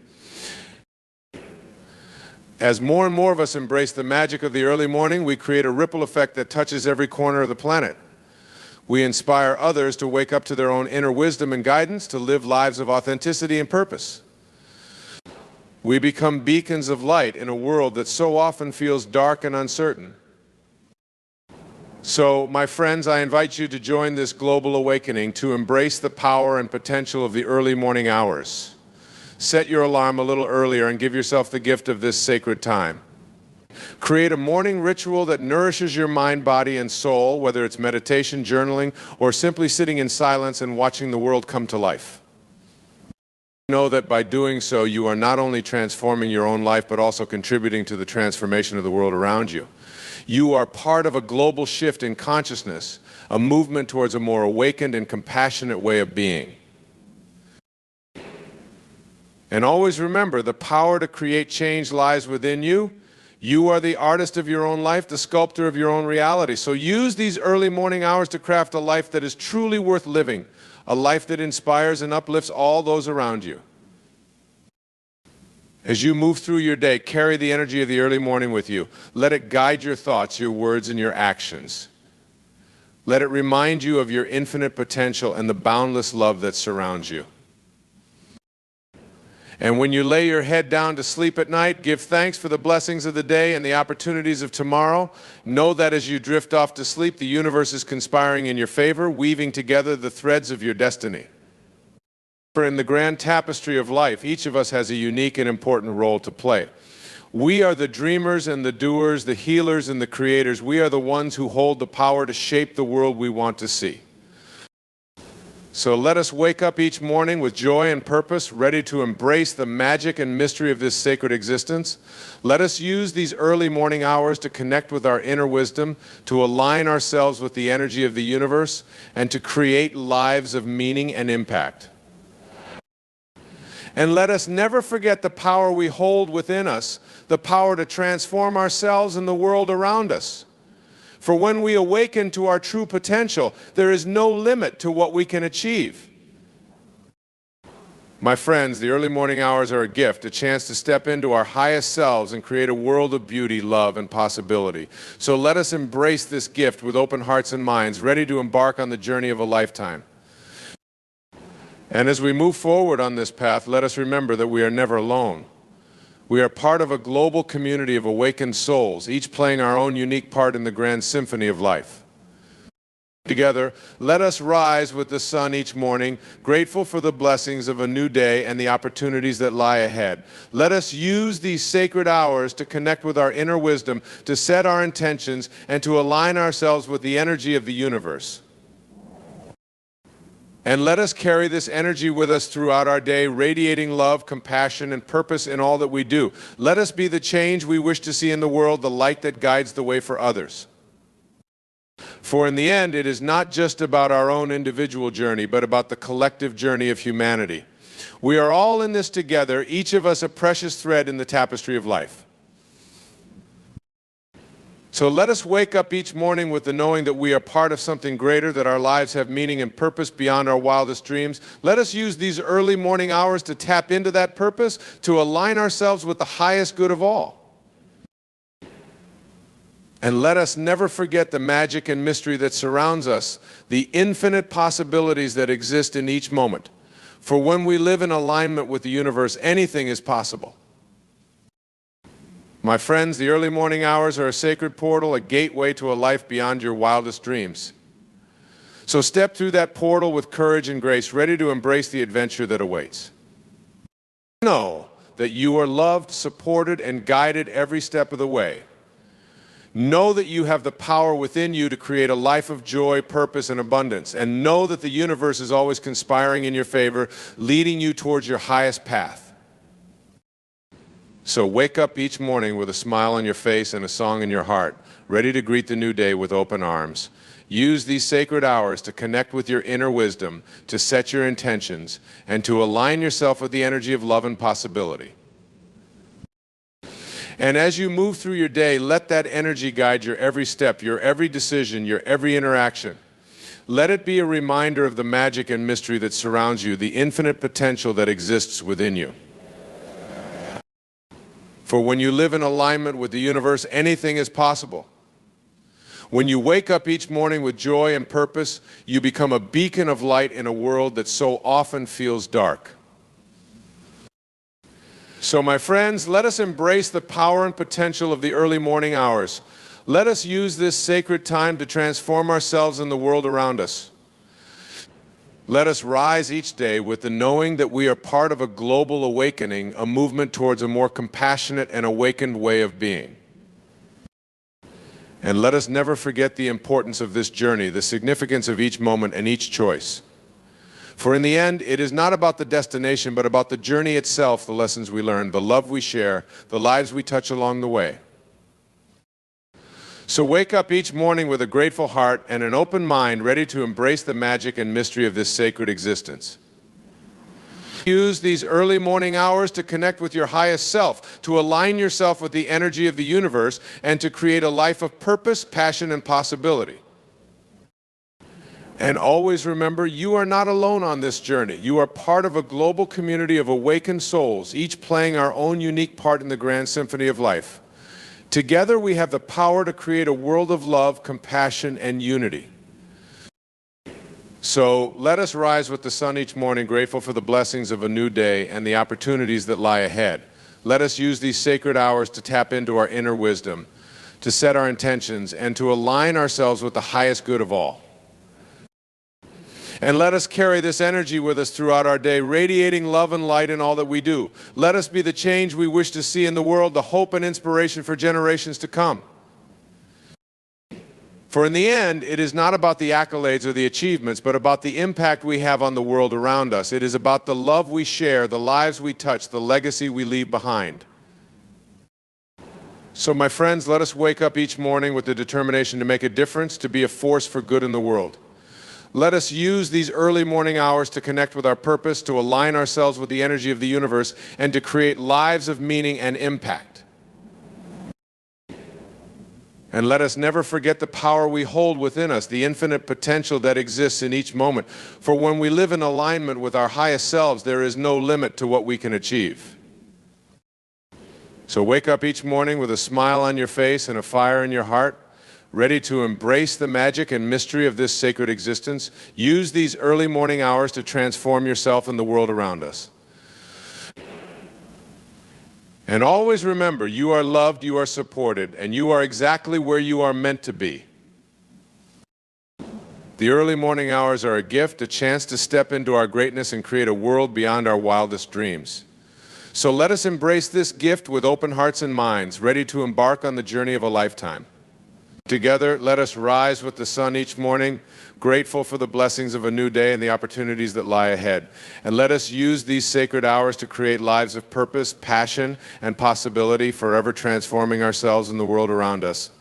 As more and more of us embrace the magic of the early morning, we create a ripple effect that touches every corner of the planet. We inspire others to wake up to their own inner wisdom and guidance, to live lives of authenticity and purpose. We become beacons of light in a world that so often feels dark and uncertain. So, my friends, I invite you to join this global awakening, to embrace the power and potential of the early morning hours. Set your alarm a little earlier and give yourself the gift of this sacred time. Create a morning ritual that nourishes your mind, body, and soul, whether it's meditation, journaling, or simply sitting in silence and watching the world come to life. Know that by doing so, you are not only transforming your own life, but also contributing to the transformation of the world around you. You are part of a global shift in consciousness, a movement towards a more awakened and compassionate way of being. And always remember, the power to create change lies within you. You are the artist of your own life, the sculptor of your own reality. So use these early morning hours to craft a life that is truly worth living, a life that inspires and uplifts all those around you. As you move through your day, carry the energy of the early morning with you. Let it guide your thoughts, your words, and your actions. Let it remind you of your infinite potential and the boundless love that surrounds you. And when you lay your head down to sleep at night, give thanks for the blessings of the day and the opportunities of tomorrow. Know that as you drift off to sleep, the universe is conspiring in your favor, weaving together the threads of your destiny. For in the grand tapestry of life, each of us has a unique and important role to play. We are the dreamers and the doers, the healers and the creators. We are the ones who hold the power to shape the world we want to see. So let us wake up each morning with joy and purpose, ready to embrace the magic and mystery of this sacred existence. Let us use these early morning hours to connect with our inner wisdom, to align ourselves with the energy of the universe, and to create lives of meaning and impact. And let us never forget the power we hold within us, the power to transform ourselves and the world around us. For when we awaken to our true potential, there is no limit to what we can achieve. My friends, the early morning hours are a gift, a chance to step into our highest selves and create a world of beauty, love, and possibility. So let us embrace this gift with open hearts and minds, ready to embark on the journey of a lifetime. And as we move forward on this path, let us remember that we are never alone. We are part of a global community of awakened souls, each playing our own unique part in the grand symphony of life. Together, let us rise with the sun each morning, grateful for the blessings of a new day and the opportunities that lie ahead. Let us use these sacred hours to connect with our inner wisdom, to set our intentions, and to align ourselves with the energy of the universe. And let us carry this energy with us throughout our day, radiating love, compassion, and purpose in all that we do. Let us be the change we wish to see in the world, the light that guides the way for others. For in the end, it is not just about our own individual journey, but about the collective journey of humanity. We are all in this together, each of us a precious thread in the tapestry of life. So let us wake up each morning with the knowing that we are part of something greater, that our lives have meaning and purpose beyond our wildest dreams. Let us use these early morning hours to tap into that purpose, to align ourselves with the highest good of all. And let us never forget the magic and mystery that surrounds us, the infinite possibilities that exist in each moment. For when we live in alignment with the universe, anything is possible. My friends, the early morning hours are a sacred portal, a gateway to a life beyond your wildest dreams. So step through that portal with courage and grace, ready to embrace the adventure that awaits. Know that you are loved, supported, and guided every step of the way. Know that you have the power within you to create a life of joy, purpose, and abundance. And know that the universe is always conspiring in your favor, leading you towards your highest path. So wake up each morning with a smile on your face and a song in your heart, ready to greet the new day with open arms. Use these sacred hours to connect with your inner wisdom, to set your intentions, and to align yourself with the energy of love and possibility. And as you move through your day, let that energy guide your every step, your every decision, your every interaction. Let it be a reminder of the magic and mystery that surrounds you, the infinite potential that exists within you. For when you live in alignment with the universe, anything is possible. When you wake up each morning with joy and purpose, you become a beacon of light in a world that so often feels dark. So, my friends, let us embrace the power and potential of the early morning hours. Let us use this sacred time to transform ourselves and the world around us. Let us rise each day with the knowing that we are part of a global awakening, a movement towards a more compassionate and awakened way of being. And let us never forget the importance of this journey, the significance of each moment and each choice. For in the end, it is not about the destination, but about the journey itself, the lessons we learn, the love we share, the lives we touch along the way. So wake up each morning with a grateful heart and an open mind, ready to embrace the magic and mystery of this sacred existence. Use these early morning hours to connect with your highest self, to align yourself with the energy of the universe, and to create a life of purpose, passion, and possibility. And always remember, you are not alone on this journey. You are part of a global community of awakened souls, each playing our own unique part in the grand symphony of life. Together, we have the power to create a world of love, compassion, and unity. So let us rise with the sun each morning, grateful for the blessings of a new day and the opportunities that lie ahead. Let us use these sacred hours to tap into our inner wisdom, to set our intentions, and to align ourselves with the highest good of all. And let us carry this energy with us throughout our day, radiating love and light in all that we do. Let us be the change we wish to see in the world, the hope and inspiration for generations to come. For in the end, it is not about the accolades or the achievements, but about the impact we have on the world around us. It is about the love we share, the lives we touch, the legacy we leave behind. So, my friends, let us wake up each morning with the determination to make a difference, to be a force for good in the world. Let us use these early morning hours to connect with our purpose, to align ourselves with the energy of the universe, and to create lives of meaning and impact. And let us never forget the power we hold within us, the infinite potential that exists in each moment. For when we live in alignment with our highest selves, there is no limit to what we can achieve. So wake up each morning with a smile on your face and a fire in your heart, ready to embrace the magic and mystery of this sacred existence. Use these early morning hours to transform yourself and the world around us. And always remember, you are loved, you are supported, and you are exactly where you are meant to be. The early morning hours are a gift, a chance to step into our greatness and create a world beyond our wildest dreams. So let us embrace this gift with open hearts and minds, ready to embark on the journey of a lifetime. Together, let us rise with the sun each morning, grateful for the blessings of a new day and the opportunities that lie ahead. And let us use these sacred hours to create lives of purpose, passion, and possibility, forever transforming ourselves and the world around us.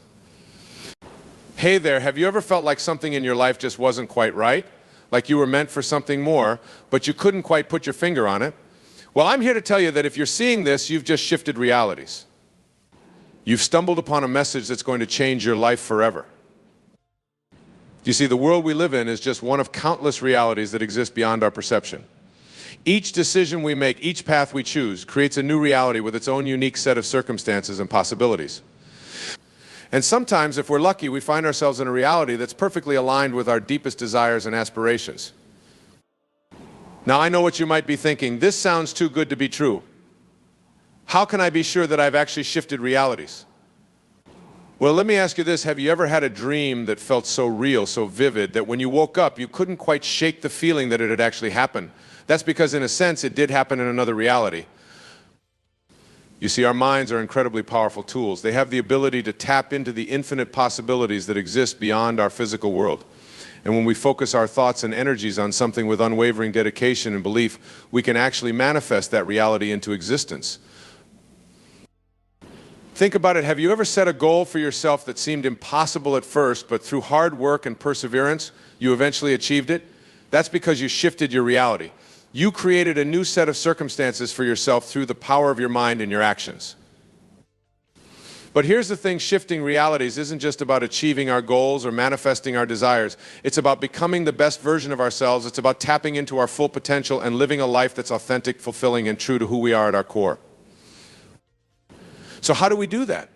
Hey there, have you ever felt like something in your life just wasn't quite right? Like you were meant for something more, but you couldn't quite put your finger on it? Well, I'm here to tell you that if you're seeing this, you've just shifted realities. You've stumbled upon a message that's going to change your life forever. You see, the world we live in is just one of countless realities that exist beyond our perception. Each decision we make, each path we choose, creates a new reality with its own unique set of circumstances and possibilities. And sometimes, if we're lucky, we find ourselves in a reality that's perfectly aligned with our deepest desires and aspirations. Now, I know what you might be thinking. This sounds too good to be true. How can I be sure that I've actually shifted realities? Well, let me ask you this. Have you ever had a dream that felt so real, so vivid, that when you woke up, you couldn't quite shake the feeling that it had actually happened? That's because, in a sense, it did happen in another reality. You see, our minds are incredibly powerful tools. They have the ability to tap into the infinite possibilities that exist beyond our physical world. And when we focus our thoughts and energies on something with unwavering dedication and belief, we can actually manifest that reality into existence. Think about it. Have you ever set a goal for yourself that seemed impossible at first, but through hard work and perseverance, you eventually achieved it? That's because you shifted your reality. You created a new set of circumstances for yourself through the power of your mind and your actions. But here's the thing, shifting realities isn't just about achieving our goals or manifesting our desires. It's about becoming the best version of ourselves. It's about tapping into our full potential and living a life that's authentic, fulfilling, and true to who we are at our core. So how do we do that?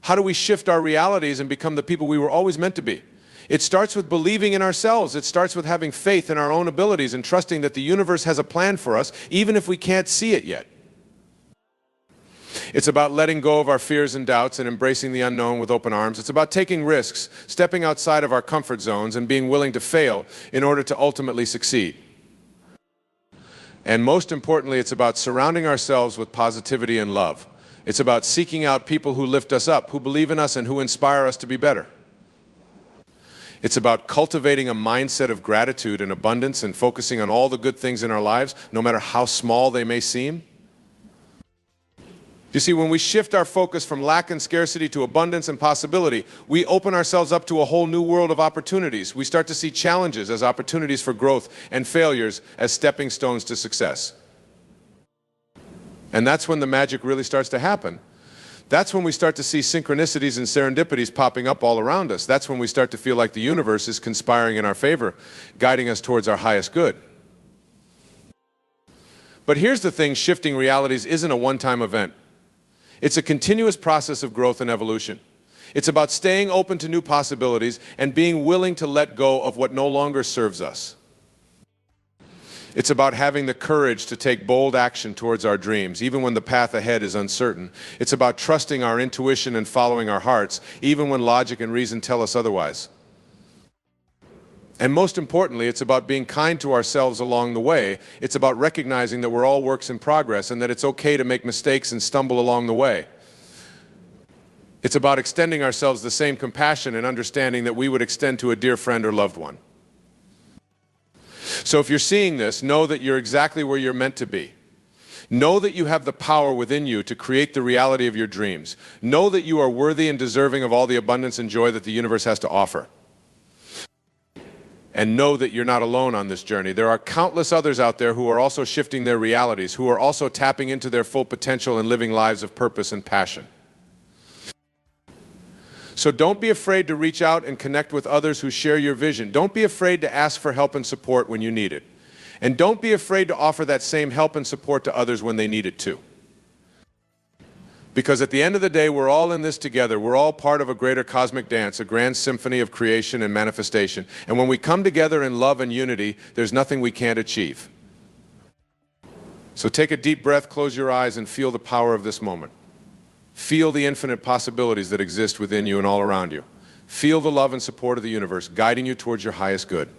How do we shift our realities and become the people we were always meant to be? It starts with believing in ourselves. It starts with having faith in our own abilities and trusting that the universe has a plan for us, even if we can't see it yet. It's about letting go of our fears and doubts and embracing the unknown with open arms. It's about taking risks, stepping outside of our comfort zones, and being willing to fail in order to ultimately succeed. And most importantly, it's about surrounding ourselves with positivity and love. It's about seeking out people who lift us up, who believe in us, and who inspire us to be better. It's about cultivating a mindset of gratitude and abundance and focusing on all the good things in our lives, no matter how small they may seem. You see, when we shift our focus from lack and scarcity to abundance and possibility, we open ourselves up to a whole new world of opportunities. We start to see challenges as opportunities for growth and failures as stepping stones to success. And that's when the magic really starts to happen. That's when we start to see synchronicities and serendipities popping up all around us. That's when we start to feel like the universe is conspiring in our favor, guiding us towards our highest good. But here's the thing, shifting realities isn't a one-time event. It's a continuous process of growth and evolution. It's about staying open to new possibilities and being willing to let go of what no longer serves us. It's about having the courage to take bold action towards our dreams, even when the path ahead is uncertain. It's about trusting our intuition and following our hearts, even when logic and reason tell us otherwise. And most importantly, it's about being kind to ourselves along the way. It's about recognizing that we're all works in progress and that it's okay to make mistakes and stumble along the way. It's about extending ourselves the same compassion and understanding that we would extend to a dear friend or loved one. So if you're seeing this, know that you're exactly where you're meant to be. Know that you have the power within you to create the reality of your dreams. Know that you are worthy and deserving of all the abundance and joy that the universe has to offer. And know that you're not alone on this journey. There are countless others out there who are also shifting their realities, who are also tapping into their full potential and living lives of purpose and passion. So don't be afraid to reach out and connect with others who share your vision. Don't be afraid to ask for help and support when you need it. And don't be afraid to offer that same help and support to others when they need it too. Because at the end of the day, we're all in this together. We're all part of a greater cosmic dance, a grand symphony of creation and manifestation. And when we come together in love and unity, there's nothing we can't achieve. So take a deep breath, close your eyes, and feel the power of this moment. Feel the infinite possibilities that exist within you and all around you. Feel the love and support of the universe guiding you towards your highest good.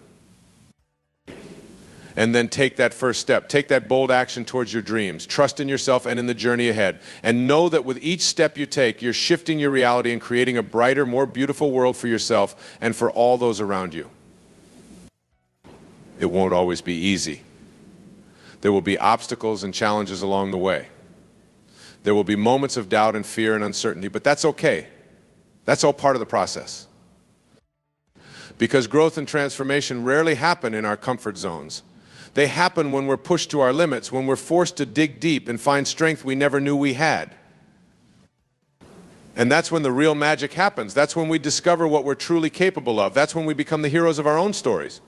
And then take that first step. Take that bold action towards your dreams. Trust in yourself and in the journey ahead. And know that with each step you take, you're shifting your reality and creating a brighter, more beautiful world for yourself and for all those around you. It won't always be easy. There will be obstacles and challenges along the way. There will be moments of doubt and fear and uncertainty, but that's okay. That's all part of the process. Because growth and transformation rarely happen in our comfort zones. They happen when we're pushed to our limits, when we're forced to dig deep and find strength we never knew we had. And that's when the real magic happens. That's when we discover what we're truly capable of. That's when we become the heroes of our own stories.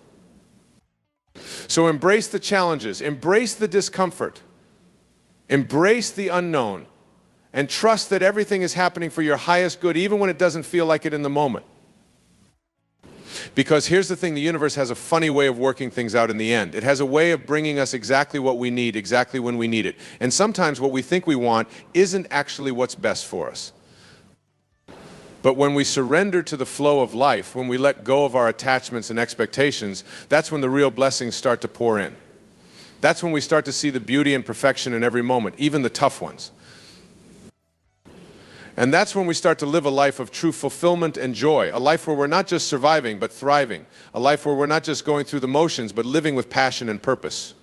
So embrace the challenges, embrace the discomfort, embrace the unknown, and trust that everything is happening for your highest good, even when it doesn't feel like it in the moment. Because here's the thing, the universe has a funny way of working things out in the end. It has a way of bringing us exactly what we need, exactly when we need it. And sometimes what we think we want isn't actually what's best for us. But when we surrender to the flow of life, when we let go of our attachments and expectations, that's when the real blessings start to pour in. That's when we start to see the beauty and perfection in every moment, even the tough ones. And that's when we start to live a life of true fulfillment and joy, a life where we're not just surviving, but thriving, a life where we're not just going through the motions, but living with passion and purpose.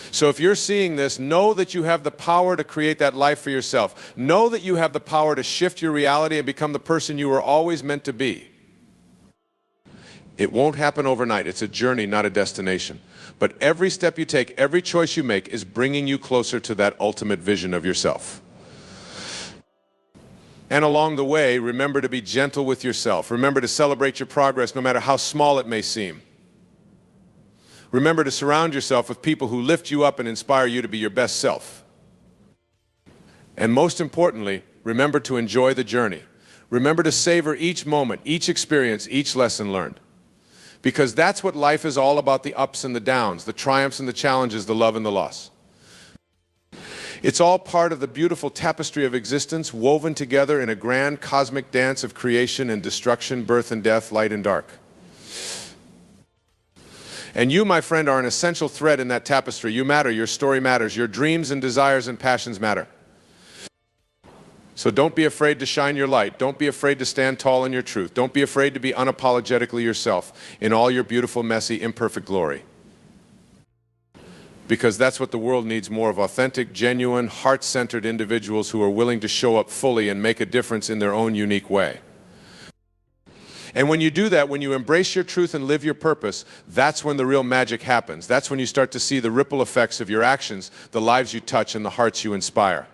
So if you're seeing this, know that you have the power to create that life for yourself. Know that you have the power to shift your reality and become the person you were always meant to be. It won't happen overnight. It's a journey, not a destination. But every step you take, every choice you make is bringing you closer to that ultimate vision of yourself. And along the way, remember to be gentle with yourself. Remember to celebrate your progress no matter how small it may seem. Remember to surround yourself with people who lift you up and inspire you to be your best self. And most importantly, remember to enjoy the journey. Remember to savor each moment, each experience, each lesson learned. Because that's what life is all about, the ups and the downs, the triumphs and the challenges, the love and the loss. It's all part of the beautiful tapestry of existence woven together in a grand cosmic dance of creation and destruction, birth and death, light and dark. And you, my friend, are an essential thread in that tapestry. You matter, your story matters, your dreams and desires and passions matter. So don't be afraid to shine your light. Don't be afraid to stand tall in your truth. Don't be afraid to be unapologetically yourself in all your beautiful, messy, imperfect glory. Because that's what the world needs more of, authentic, genuine, heart-centered individuals who are willing to show up fully and make a difference in their own unique way. And when you do that, when you embrace your truth and live your purpose, that's when the real magic happens. That's when you start to see the ripple effects of your actions, the lives you touch, and the hearts you inspire.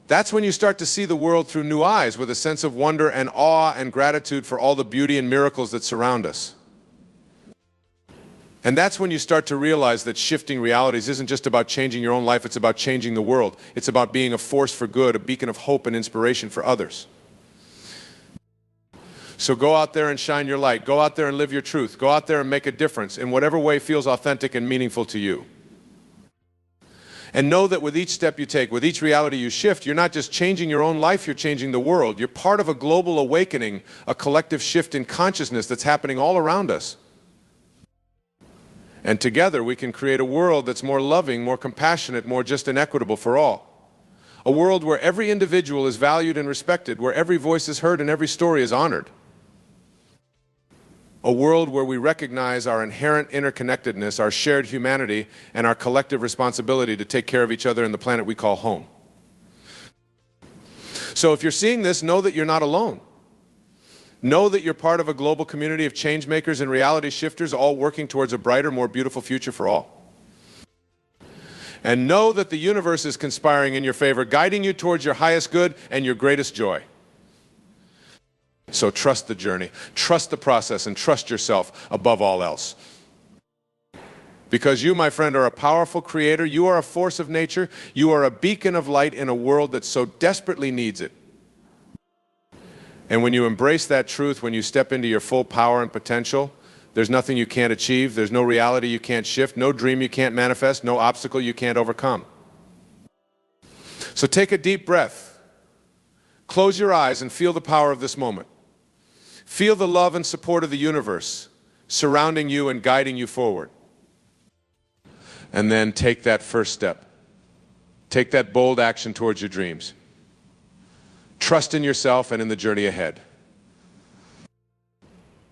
That's when you start to see the world through new eyes with a sense of wonder and awe and gratitude for all the beauty and miracles that surround us. And that's when you start to realize that shifting realities isn't just about changing your own life, it's about changing the world. It's about being a force for good, a beacon of hope and inspiration for others. So go out there and shine your light. Go out there and live your truth. Go out there and make a difference in whatever way feels authentic and meaningful to you. And know that with each step you take, with each reality you shift, you're not just changing your own life, you're changing the world. You're part of a global awakening, a collective shift in consciousness that's happening all around us. And together we can create a world that's more loving, more compassionate, more just and equitable for all. A world where every individual is valued and respected, where every voice is heard and every story is honored. A world where we recognize our inherent interconnectedness, our shared humanity, and our collective responsibility to take care of each other and the planet we call home. So if you're seeing this, know that you're not alone. Know that you're part of a global community of change makers and reality shifters, all working towards a brighter, more beautiful future for all. And know that the universe is conspiring in your favor, guiding you towards your highest good and your greatest joy. So trust the journey, trust the process, and trust yourself above all else. Because you, my friend, are a powerful creator, you are a force of nature, you are a beacon of light in a world that so desperately needs it. And when you embrace that truth, when you step into your full power and potential, there's nothing you can't achieve, there's no reality you can't shift, no dream you can't manifest, no obstacle you can't overcome. So take a deep breath, close your eyes and feel the power of this moment. Feel the love and support of the universe surrounding you and guiding you forward. And then take that first step. Take that bold action towards your dreams. Trust in yourself and in the journey ahead.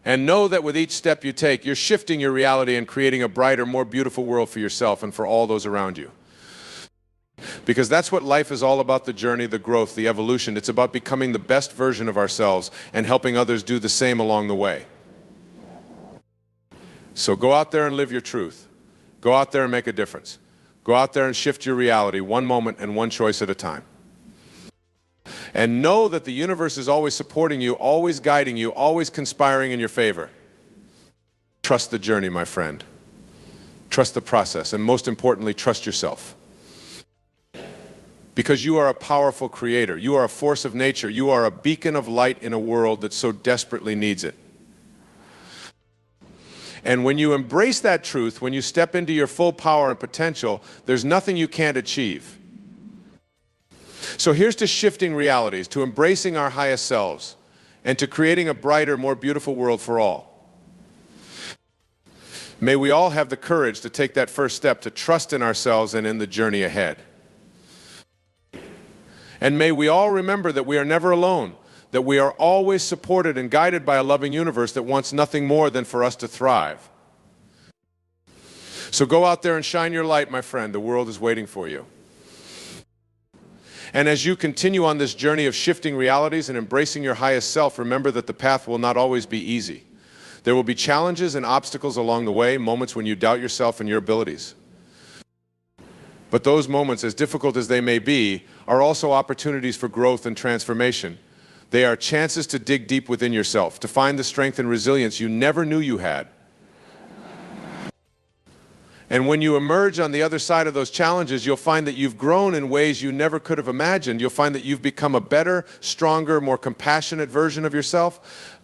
And know that with each step you take, you're shifting your reality and creating a brighter, more beautiful world for yourself and for all those around you. Because that's what life is all about, the journey, the growth, the evolution. It's about becoming the best version of ourselves and helping others do the same along the way. So go out there and live your truth. Go out there and make a difference. Go out there and shift your reality one moment and one choice at a time. And know that the universe is always supporting you, always guiding you, always conspiring in your favor. Trust the journey, my friend. Trust the process, and most importantly, trust yourself. Because you are a powerful creator. You are a force of nature. You are a beacon of light in a world that so desperately needs it. And when you embrace that truth, when you step into your full power and potential, there's nothing you can't achieve. So here's to shifting realities, to embracing our highest selves, and to creating a brighter, more beautiful world for all. May we all have the courage to take that first step, to trust in ourselves and in the journey ahead. And may we all remember that we are never alone, that we are always supported and guided by a loving universe that wants nothing more than for us to thrive. So go out there and shine your light, my friend. The world is waiting for you. And as you continue on this journey of shifting realities and embracing your highest self, remember that the path will not always be easy. There will be challenges and obstacles along the way, moments when you doubt yourself and your abilities. But those moments, as difficult as they may be, are also opportunities for growth and transformation. They are chances to dig deep within yourself, to find the strength and resilience you never knew you had. And when you emerge on the other side of those challenges, you'll find that you've grown in ways you never could have imagined. You'll find that you've become a better, stronger, more compassionate version of yourself.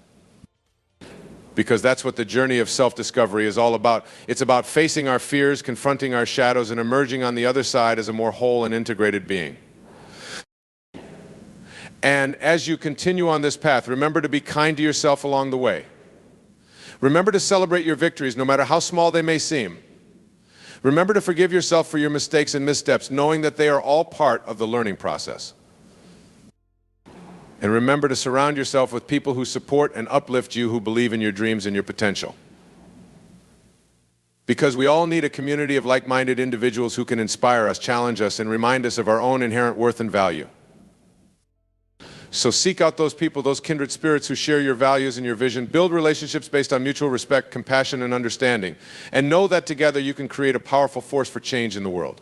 Because that's what the journey of self-discovery is all about. It's about facing our fears, confronting our shadows, and emerging on the other side as a more whole and integrated being. And as you continue on this path, remember to be kind to yourself along the way. Remember to celebrate your victories, no matter how small they may seem. Remember to forgive yourself for your mistakes and missteps, knowing that they are all part of the learning process. And remember to surround yourself with people who support and uplift you, who believe in your dreams and your potential. Because we all need a community of like-minded individuals who can inspire us, challenge us, and remind us of our own inherent worth and value. So seek out those people, those kindred spirits who share your values and your vision. Build relationships based on mutual respect, compassion, and understanding. And know that together you can create a powerful force for change in the world.